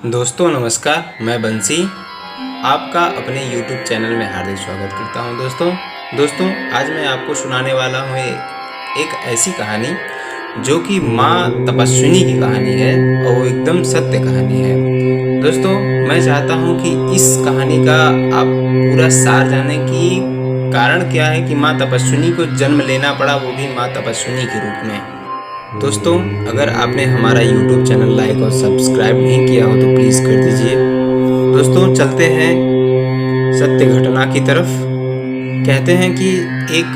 दोस्तों नमस्कार, मैं बंसी आपका अपने YouTube चैनल में हार्दिक स्वागत करता हूं। दोस्तों आज मैं आपको सुनाने वाला हूं एक ऐसी कहानी जो कि माँ तपस्विनी की कहानी है और वो एकदम सत्य कहानी है। दोस्तों मैं चाहता हूं कि इस कहानी का आप पूरा सार जाने की कारण क्या है कि माँ तपस्विनी को जन्म लेना पड़ा, वो भी माँ तपस्विनी के रूप में। दोस्तों अगर आपने हमारा YouTube चैनल लाइक और सब्सक्राइब नहीं किया हो तो प्लीज़ कर दीजिए। दोस्तों चलते हैं सत्य घटना की तरफ। कहते हैं कि एक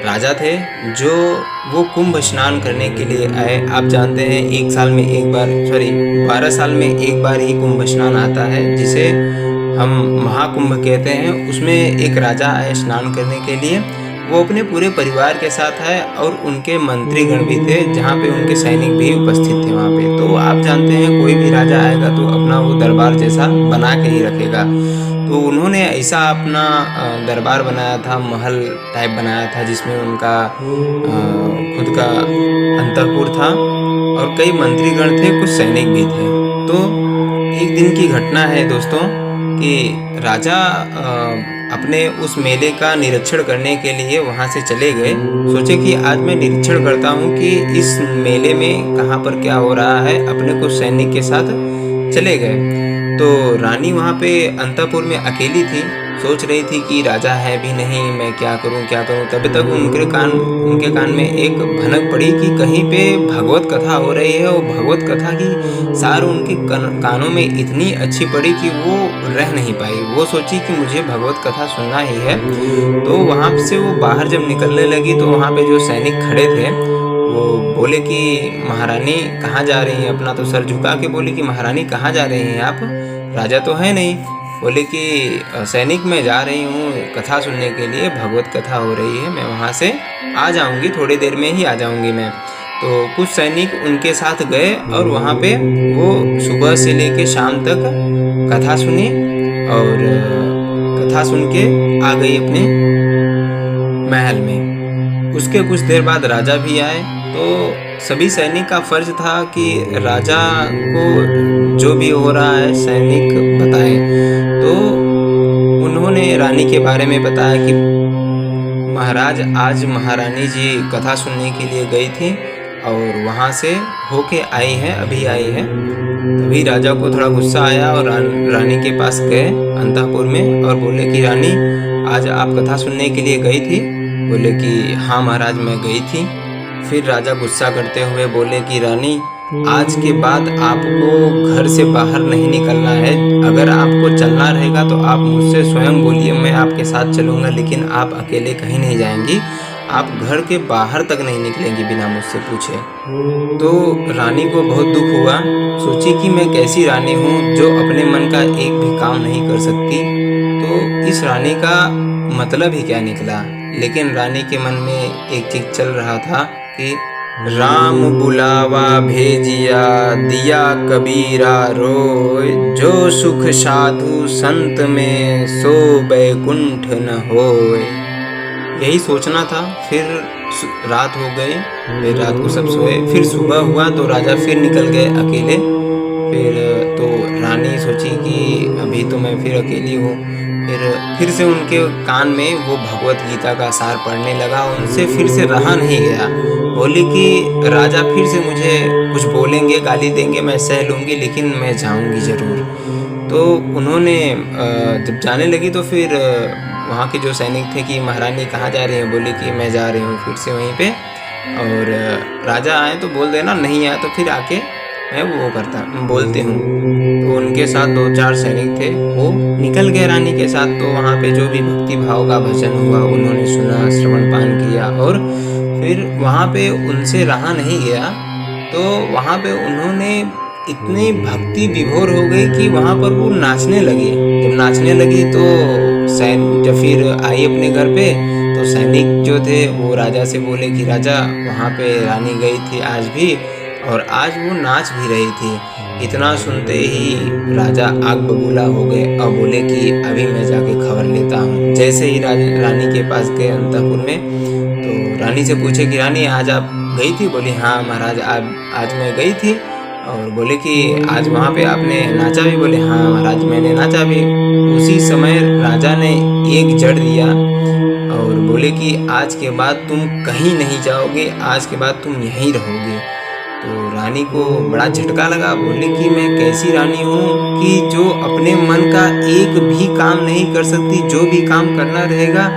राजा थे जो वो कुंभ स्नान करने के लिए आए। आप जानते हैं 12 साल में एक बार ही कुंभ स्नान आता है, जिसे हम महाकुंभ कहते हैं। उसमें एक राजा आए स्नान करने के लिए। वो अपने पूरे परिवार के साथ है और उनके मंत्रीगण भी थे, जहाँ पे उनके सैनिक भी उपस्थित थे वहाँ पे। तो आप जानते हैं कोई भी राजा आएगा तो अपना वो दरबार जैसा बना के ही रखेगा। तो उन्होंने ऐसा अपना दरबार बनाया था, महल टाइप बनाया था, जिसमें उनका खुद का अंतःपुर था और कई मंत्रीगण थे, कुछ सैनिक भी थे। तो एक दिन की घटना है दोस्तों कि राजा अपने उस मेले का निरीक्षण करने के लिए वहाँ से चले गए। सोचे कि आज मैं निरीक्षण करता हूँ कि इस मेले में कहाँ पर क्या हो रहा है। अपने कुछ सैनिक के साथ चले गए। तो रानी वहाँ पे अंतःपुर में अकेली थी, सोच रही थी कि राजा है भी नहीं, मैं क्या करूँ। तब तक उनके कान में एक भनक पड़ी कि कहीं पे भगवत कथा हो रही है। और भगवत कथा की सार उनके कानों में इतनी अच्छी पड़ी कि वो रह नहीं पाई। वो सोची कि मुझे भगवत कथा सुनना ही है। तो वहाँ से वो बाहर जब निकलने लगी तो वहाँ पे जो सैनिक खड़े थे वो बोले कि महारानी कहाँ जा रही हैं। अपना तो सर झुका के बोली कि महारानी कहाँ जा रही हैं आप, राजा तो है नहीं। बोले कि सैनिक मैं जा रही हूँ कथा सुनने के लिए, भगवत कथा हो रही है, मैं वहाँ से आ जाऊँगी, थोड़ी देर में ही आ जाऊँगी मैं। तो कुछ सैनिक उनके साथ गए और वहाँ पे वो सुबह से लेके शाम तक कथा सुनी और कथा सुन के आ गई अपने महल में। उसके कुछ देर बाद राजा भी आए। तो सभी सैनिक का फर्ज था कि राजा को जो भी हो रहा है सैनिक बताएं। तो उन्होंने रानी के बारे में बताया कि महाराज आज महारानी जी कथा सुनने के लिए गई थी और वहाँ से होके आई हैं, अभी आई हैं। तभी राजा को थोड़ा गुस्सा आया और रानी के पास गए अंतःपुर में और बोले कि रानी आज आप कथा सुनने के लिए गई थी। बोले कि हाँ महाराज मैं गई थी। फिर राजा गुस्सा करते हुए बोले कि रानी आज के बाद आपको घर से बाहर नहीं निकलना है। अगर आपको चलना रहेगा तो आप मुझसे स्वयं बोलिए, मैं आपके साथ चलूँगा, लेकिन आप अकेले कहीं नहीं जाएंगी। आप घर के बाहर तक नहीं निकलेंगी बिना मुझसे पूछे। तो रानी को बहुत दुख हुआ। सोची कि मैं कैसी रानी हूँ जो अपने मन का एक भी काम नहीं कर सकती। तो इस रानी का मतलब ही क्या निकला। लेकिन रानी के मन में एक चीज चल रहा था कि राम बुलावा भेजिया दिया कबीरा रोय, जो सुख साधु संत में सो बैकुंठ न होय। यही सोचना था। फिर रात हो गई, फिर रात को सब सोए। फिर सुबह हुआ तो राजा फिर निकल गए अकेले। तो रानी सोची कि अभी तो मैं फिर अकेली हूँ। फिर से उनके कान में वो भगवत गीता का सार पढ़ने लगा। उनसे फिर से रहा नहीं गया। बोली कि राजा फिर से मुझे कुछ बोलेंगे, गाली देंगे, मैं सह लूँगी, लेकिन मैं जाऊँगी ज़रूर। तो उन्होंने जब जाने लगी तो फिर वहाँ के जो सैनिक थे कि महारानी कहाँ जा रही हैं, बोली कि मैं जा रही हूँ फिर से वहीं पे। और राजा आए तो बोल देना, नहीं आए तो फिर आके मैं वो बोलते हूँ। तो उनके साथ 2-4 सैनिक थे, वो निकल गए रानी के साथ। तो वहाँ पे जो भी भक्ति भाव का भजन हुआ उन्होंने सुना, श्रवण पान किया और फिर वहाँ पे उनसे रहा नहीं गया। तो वहाँ पे उन्होंने इतनी भक्ति विभोर हो गई कि वहाँ पर वो नाचने लगी। जब नाचने लगी तो जब फिर आई अपने घर पे तो सैनिक जो थे वो राजा से बोले कि राजा वहाँ पे रानी गई थी आज भी और आज वो नाच भी रही थी। इतना सुनते ही राजा आग बबूला हो गए और बोले कि अभी मैं जाके खबर लेता हूँ। जैसे ही रानी के पास गए अंतःपुर में तो रानी से पूछे कि रानी आज आप गई थी। बोली हाँ महाराज आज मैं गई थी और बोले कि आज वहाँ पे आपने नाचा भी? बोले हाँ महाराज मैंने नाचा भी। उसी समय राजा ने एक जड़ दिया और बोले कि आज के बाद तुम कहीं नहीं जाओगे, आज के बाद तुम यहीं रहोगे। तो रानी को बड़ा झटका लगा। बोले कि मैं कैसी रानी हूँ कि जो अपने मन का एक भी काम नहीं कर सकती, जो भी काम करना रहेगा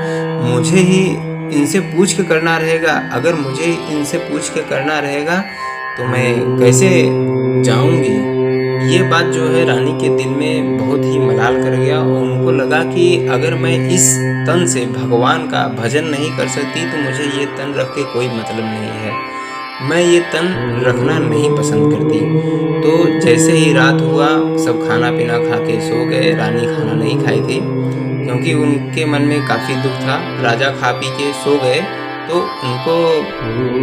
मुझे ही इनसे पूछ के करना रहेगा। अगर मुझे इनसे पूछ के करना रहेगा तो मैं कैसे जाऊंगी। ये बात जो है रानी के दिल में बहुत ही मलाल कर गया और उनको लगा कि अगर मैं इस तन से भगवान का भजन नहीं कर सकती तो मुझे ये तन रख के कोई मतलब नहीं है, मैं ये तन रखना नहीं पसंद करती। तो जैसे ही रात हुआ सब खाना पीना खा के सो गए। रानी खाना नहीं खाई थी क्योंकि उनके मन में काफ़ी दुख था। राजा खा पी के सो गए तो उनको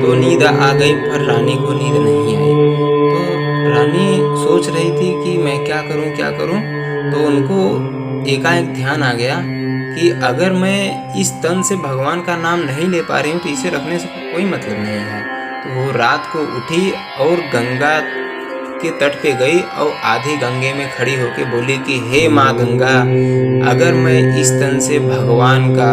तो नींद आ गई पर रानी को नींद नहीं आई। तो रानी सोच रही थी कि मैं क्या करूं क्या करूं। तो उनको एकाएक ध्यान आ गया कि अगर मैं इस तन से भगवान का नाम नहीं ले पा रही हूँ तो इसे रखने से कोई मतलब नहीं है। तो वो रात को उठी और गंगा के तट पे गई और आधी गंगे में खड़ी होके बोली कि हे माँ गंगा, अगर मैं इस तन से भगवान का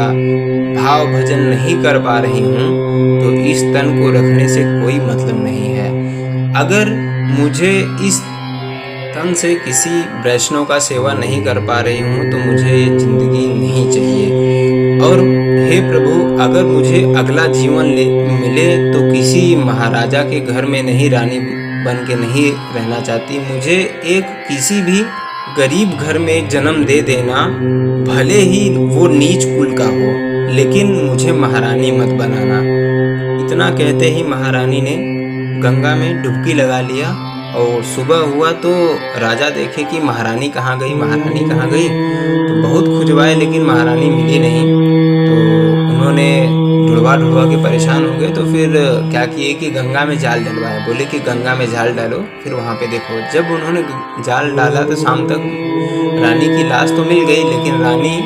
भाव भजन नहीं कर पा रही हूँ तो इस तन को रखने से कोई मतलब नहीं है। अगर मुझे इस तन से किसी वैष्णव का सेवा नहीं कर पा रही हूँ तो मुझे ये जिंदगी नहीं चाहिए। और हे प्रभु, अगर मुझे अगला जीवन मिले तो किसी महाराजा के घर में नहीं, रानी बन के नहीं रहना चाहती। मुझे एक किसी भी गरीब घर में जन्म दे देना, भले ही वो नीच कुल का हो, लेकिन मुझे महारानी मत बनाना। इतना कहते ही महारानी ने गंगा में डुबकी लगा लिया। और सुबह हुआ तो राजा देखे कि महारानी कहाँ गई, महारानी कहाँ गई। तो बहुत खुजवाए लेकिन महारानी मिली नहीं। तो उन्होंने ढूंढवा के परेशान हो गए। तो फिर क्या किए कि गंगा में जाल डलवाया। बोले कि गंगा में जाल डालो, फिर वहाँ पे देखो। जब उन्होंने जाल डाला तो शाम तक रानी की लाश तो मिल गई, लेकिन रानी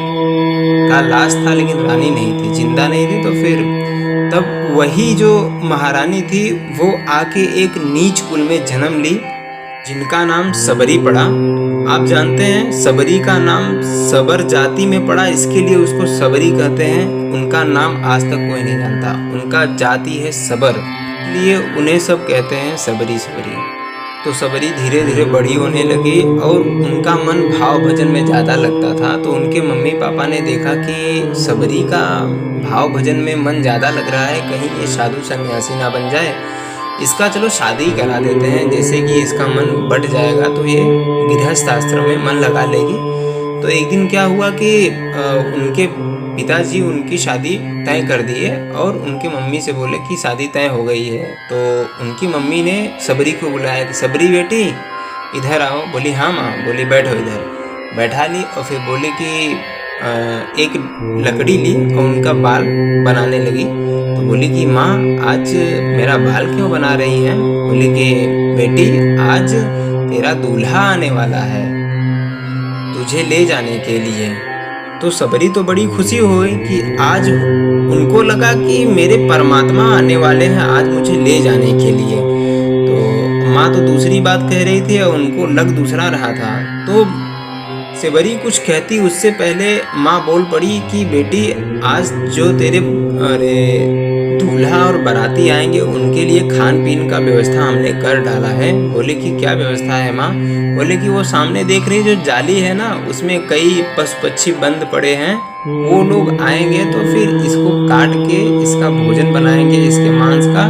का लाश था लेकिन रानी नहीं थी, जिंदा नहीं थी। तो फिर तब वही जो महारानी थी वो आके एक नीच कुल में जन्म ली जिनका नाम सबरी पड़ा। आप जानते हैं सबरी का नाम सबर जाति में पड़ा, इसके लिए उसको सबरी कहते हैं। उनका नाम आज तक कोई नहीं जानता, उनका जाति है सबर, इसलिए उन्हें सब कहते हैं सबरी सबरी। तो सबरी धीरे धीरे बड़ी होने लगी और उनका मन भाव भजन में ज़्यादा लगता था। तो उनके मम्मी पापा ने देखा कि सबरी का भाव भजन में मन ज़्यादा लग रहा है, कहीं ये साधु सन्यासी ना बन जाए, इसका चलो शादी करा देते हैं, जैसे कि इसका मन बढ़ जाएगा तो ये गृहस्थ आश्रम में मन लगा लेगी। तो एक दिन क्या हुआ कि उनके पिताजी उनकी शादी तय कर दिए और उनके मम्मी से बोले कि शादी तय हो गई है। तो उनकी मम्मी ने सबरी को बुलाया कि सबरी बेटी इधर आओ। बोली हाँ माँ। बोली बैठो इधर। बैठा ली और फिर बोली कि एक लकड़ी ली और उनका बाल बनाने लगी। तो बोली कि माँ आज मेरा बाल क्यों बना रही हैं? बोली कि बेटी आज तेरा दूल्हा आने वाला है तुझे ले जाने के लिए। तो सबरी तो बड़ी खुशी हो गई कि आज उनको लगा कि मेरे परमात्मा आने वाले हैं आज मुझे ले जाने के लिए। तो माँ तो दूसरी बात कह रही थी और उनको लग दूसरा रहा था। तो सबरी कुछ कहती उससे पहले माँ बोल पड़ी कि बेटी आज जो तेरे दूल्हा और बाराती आएंगे उनके लिए खान पीन का व्यवस्था हमने कर डाला है। बोले कि क्या व्यवस्था है माँ? बोले कि वो सामने देख रही जो जाली है ना, उसमें कई पशु पक्षी बंद पड़े हैं, वो लोग आएंगे तो फिर इसको काट के इसका भोजन बनाएंगे, इसके मांस का,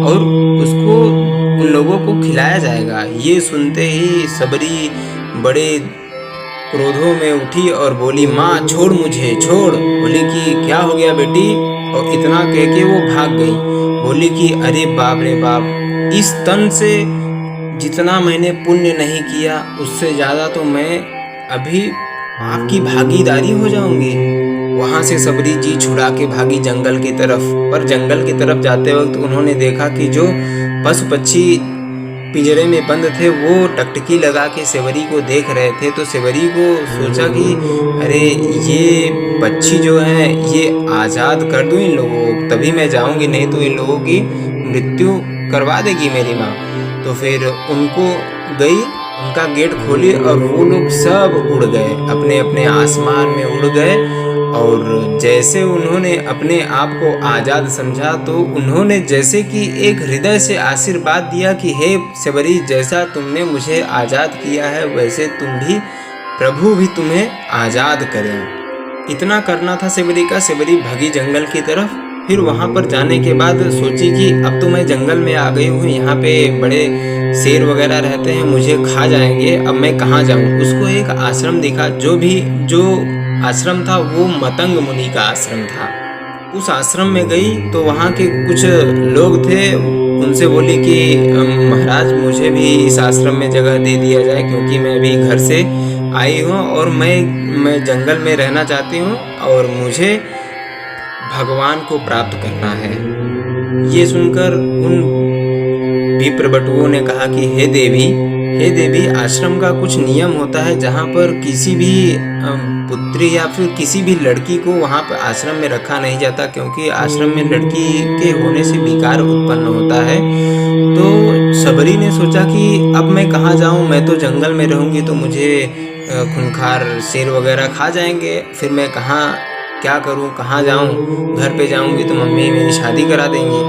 और उसको उन लोगों को खिलाया जाएगा। ये सुनते ही सबरी बड़े क्रोधों में उठी और बोली माँ छोड़ मुझे छोड़। बोली कि क्या हो गया बेटी? और इतना कह के वो भाग गई। बोली कि अरे बाप रे बाप, इस तन से जितना मैंने पुण्य नहीं किया उससे ज़्यादा तो मैं अभी आपकी भागीदारी हो जाऊंगी। वहाँ से सबरी जी छुड़ा के भागी जंगल की तरफ। पर जंगल की तरफ जाते वक्त उन्होंने देखा कि जो पशु पक्षी पिंजरे में बंद थे वो टकटकी लगा के सेवरी को देख रहे थे। तो सेवरी को सोचा कि अरे ये पक्षी जो हैं ये आज़ाद कर दूं इन लोगों को, तभी मैं जाऊंगी, नहीं तो इन लोगों की मृत्यु करवा देगी मेरी माँ। तो तो फिर उनको गई, उनका गेट खोली और वो लोग सब उड़ गए, अपने अपने आसमान में उड़ गए। और जैसे उन्होंने अपने आप को आज़ाद समझा तो उन्होंने जैसे कि एक हृदय से आशीर्वाद दिया कि हे शबरी, जैसा तुमने मुझे आज़ाद किया है वैसे तुम भी, प्रभु भी तुम्हें आज़ाद करें। इतना करना था शबरी का। शबरी भगी जंगल की तरफ। फिर वहाँ पर जाने के बाद सोची कि अब तो मैं जंगल में आ गई हूँ, यहाँ पे बड़े शेर वगैरह रहते हैं, मुझे खा जाएंगे, अब मैं कहाँ जाऊँ। उसको एक आश्रम दिखा, जो आश्रम था वो मतंग मुनि का आश्रम था। उस आश्रम में गई तो वहाँ के कुछ लोग थे, उनसे बोली कि महाराज मुझे भी इस आश्रम में जगह दे दिया जाए, क्योंकि मैं भी घर से आई हूँ और मैं जंगल में रहना चाहती हूँ और मुझे भगवान को प्राप्त करना है। ये सुनकर उन विप्र बटुओं ने कहा कि हे देवी, आश्रम का कुछ नियम होता है जहाँ पर किसी भी पुत्री या फिर किसी भी लड़की को वहाँ पर आश्रम में रखा नहीं जाता, क्योंकि आश्रम में लड़की के होने से विकार उत्पन्न होता है। तो शबरी ने सोचा कि अब मैं कहाँ जाऊँ, मैं तो जंगल में रहूँगी तो मुझे खूंखार शेर वगैरह खा जाएंगे, फिर मैं क्या करूं, कहाँ जाऊं, घर पे जाऊंगी तो मम्मी मेरी शादी करा देंगी।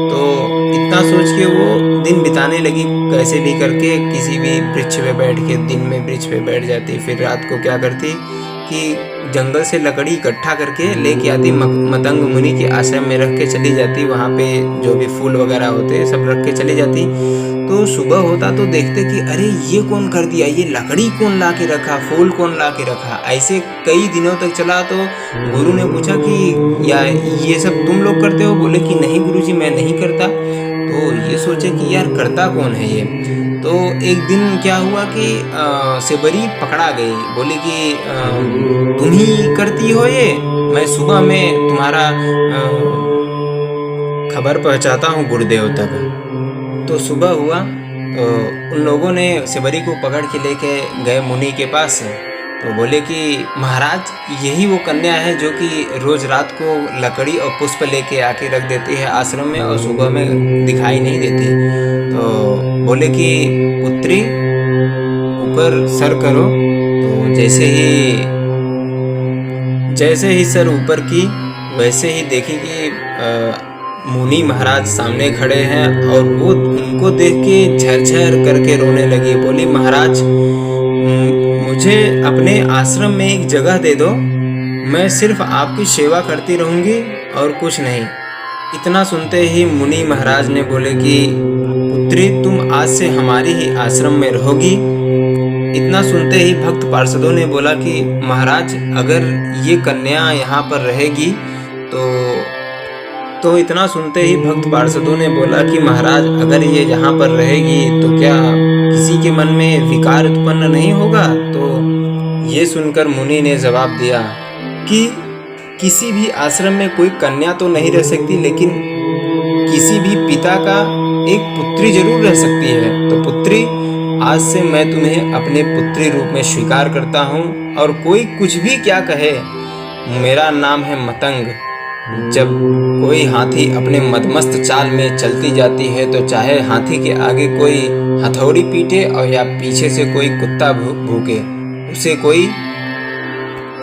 तो इतना सोच के वो दिन बिताने लगी, कैसे भी करके किसी भी वृक्ष पे बैठ के, दिन में वृक्ष पे बैठ जाती, फिर रात को क्या करती कि जंगल से लकड़ी इकट्ठा करके लेके आती, मतंग मुनि के आश्रम में रख के चली जाती। वहाँ पे जो भी फूल वगैरह होते सब रख के चली जाती। तो सुबह होता तो देखते कि अरे ये कौन कर दिया, ये लकड़ी कौन ला के रखा, फूल कौन ला के रखा। ऐसे कई दिनों तक चला। तो गुरु ने पूछा कि या ये सब तुम लोग करते हो? बोले कि नहीं गुरुजी, मैं नहीं करता। तो ये सोचे कि यार करता कौन है ये। तो एक दिन क्या हुआ कि शबरी पकड़ा गई। बोली कि तुम ही करती हो ये, मैं सुबह में तुम्हारा खबर पहुंचाता हूँ गुरुदेव तक। तो सुबह हुआ तो उन लोगों ने शबरी को पकड़ के लेके गए मुनि के पास। तो बोले कि महाराज यही वो कन्या है जो कि रोज रात को लकड़ी और पुष्प लेके आके रख देती है आश्रम में और सुबह में दिखाई नहीं देती। तो बोले कि पुत्री ऊपर सर करो। तो जैसे ही सर ऊपर की वैसे ही देखी कि मुनि महाराज सामने खड़े हैं और वो उनको देख के झरझर करके रोने लगी। बोली महाराज मुझे अपने आश्रम में एक जगह दे दो, मैं सिर्फ आपकी सेवा करती रहूंगी और कुछ नहीं। इतना सुनते ही मुनि महाराज ने बोले कि पुत्री तुम आज से हमारी ही आश्रम में रहोगी। इतना सुनते ही भक्त पार्षदों ने बोला कि महाराज अगर ये कन्या यहाँ पर रहेगी तो इतना सुनते ही भक्त पार्षदों ने बोला कि महाराज अगर ये यहाँ पर रहेगी तो क्या किसी के मन में विकार उत्पन्न नहीं होगा? तो ये सुनकर मुनि ने जवाब दिया कि किसी भी आश्रम में कोई कन्या तो नहीं रह सकती, लेकिन किसी भी पिता का एक पुत्री जरूर रह सकती है। तो पुत्री आज से मैं तुम्हें अपने पुत्री रूप में स्वीकार करता हूँ और कोई कुछ भी क्या कहे, मेरा नाम है मतंग। जब कोई हाथी अपने मदमस्त चाल में चलती जाती है तो चाहे हाथी के आगे कोई हथौड़ी पीटे और या पीछे से कोई कुत्ता भूके, उसे कोई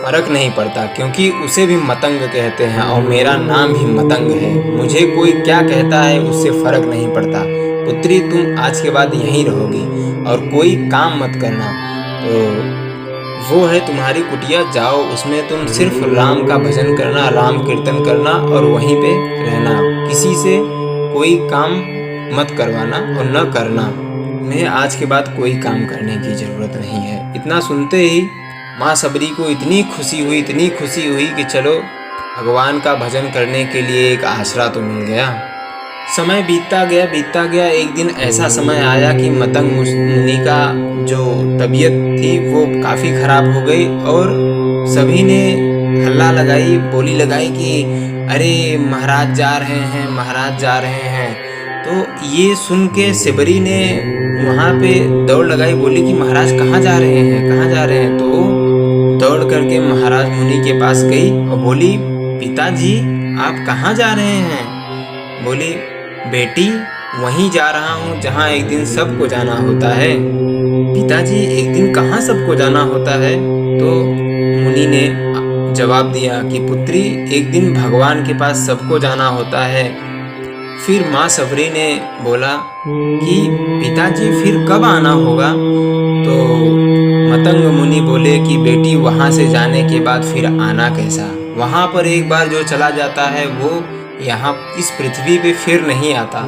फर्क नहीं पड़ता, क्योंकि उसे भी मतंग कहते हैं और मेरा नाम भी मतंग है। मुझे कोई क्या कहता है उससे फर्क नहीं पड़ता। पुत्री तुम आज के बाद यहीं रहोगी और कोई काम मत करना। तो वो है तुम्हारी कुटिया, जाओ उसमें तुम सिर्फ राम का भजन करना, राम कीर्तन करना और वहीं पे रहना। किसी से कोई काम मत करवाना और न करना। तुम्हें आज के बाद कोई काम करने की ज़रूरत नहीं है। इतना सुनते ही माँ शबरी को इतनी खुशी हुई कि चलो भगवान का भजन करने के लिए एक आसरा तो मिल गया। समय बीतता गया। एक दिन ऐसा समय आया कि मतंग मुनि का जो तबीयत थी वो काफ़ी ख़राब हो गई और सभी ने हल्ला लगाई, बोली लगाई कि अरे महाराज जा रहे हैं। तो ये सुन के शबरी ने वहाँ पे दौड़ लगाई, बोली कि महाराज कहाँ जा रहे हैं। तो दौड़ करके महाराज मुनि के पास गई और बोली पिताजी आप कहाँ जा रहे हैं? बोली बेटी वहीं जा रहा हूँ जहाँ एक दिन सबको जाना होता है। पिताजी, एक दिन कहाँ सबको जाना होता है? तो मुनि ने जवाब दिया कि पुत्री, एक दिन भगवान के पास सबको जाना होता है। फिर माँ सबरी ने बोला कि पिताजी फिर कब आना होगा? तो मतंग मुनि बोले कि बेटी, वहाँ से जाने के बाद फिर आना कैसा? वहाँ पर एक बार जो चला जाता है वो यहाँ इस पृथ्वी पे फिर नहीं आता।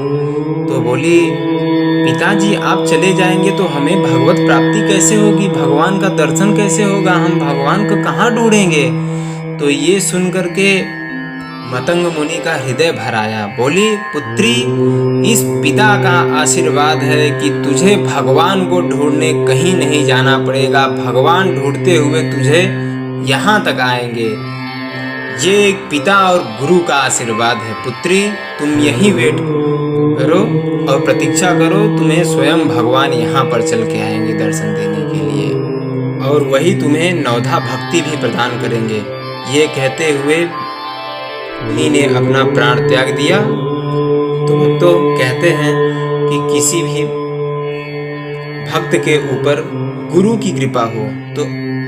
तो बोली, पिताजी आप चले जाएंगे तो हमें भगवत प्राप्ति कैसे होगी? भगवान का दर्शन कैसे होगा? हम भगवान को कहाँ ढूंढेंगे? तो ये सुन करके मतंग मुनि का हृदय भर आया। बोली, पुत्री, इस पिता का आशीर्वाद है कि तुझे भगवान को ढूंढने कहीं नहीं जाना पड़ेगा। भगवान ढूंढते हुए तुझे यहाँ तक आएंगे। ये एक पिता और गुरु का आशीर्वाद है। पुत्री, तुम यहीं वेट करो और प्रतीक्षा करो, तुम्हें स्वयं भगवान यहाँ पर चल के आएंगे दर्शन देने के लिए, और वही तुम्हें नवधा भक्ति भी प्रदान करेंगे। ये कहते हुए मुनि ने अपना प्राण त्याग दिया। तो भक्तों, कहते हैं कि किसी भी भक्त के ऊपर गुरु की कृपा हो तो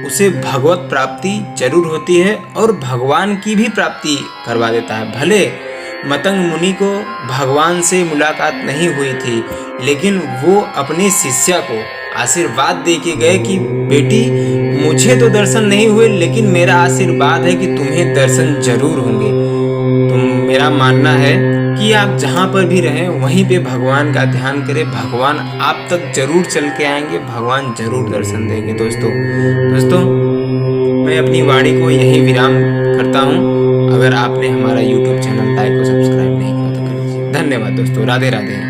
उसे भगवत प्राप्ति जरूर होती है और भगवान की भी प्राप्ति करवा देता है। भले मतंग मुनि को भगवान से मुलाकात नहीं हुई थी, लेकिन वो अपने शिष्य को आशीर्वाद दे के गए कि बेटी, मुझे तो दर्शन नहीं हुए, लेकिन मेरा आशीर्वाद है कि तुम्हें दर्शन जरूर होंगे। मेरा मानना है कि आप जहाँ पर भी रहें वहीं पे भगवान का ध्यान करें। भगवान आप तक जरूर चल के आएंगे, भगवान जरूर दर्शन देंगे। दोस्तों, मैं अपनी वाणी को यहीं विराम करता हूँ। अगर आपने हमारा YouTube चैनल लाइक और सब्सक्राइब नहीं किया तो कर लीजिए। धन्यवाद दोस्तों। राधे राधे।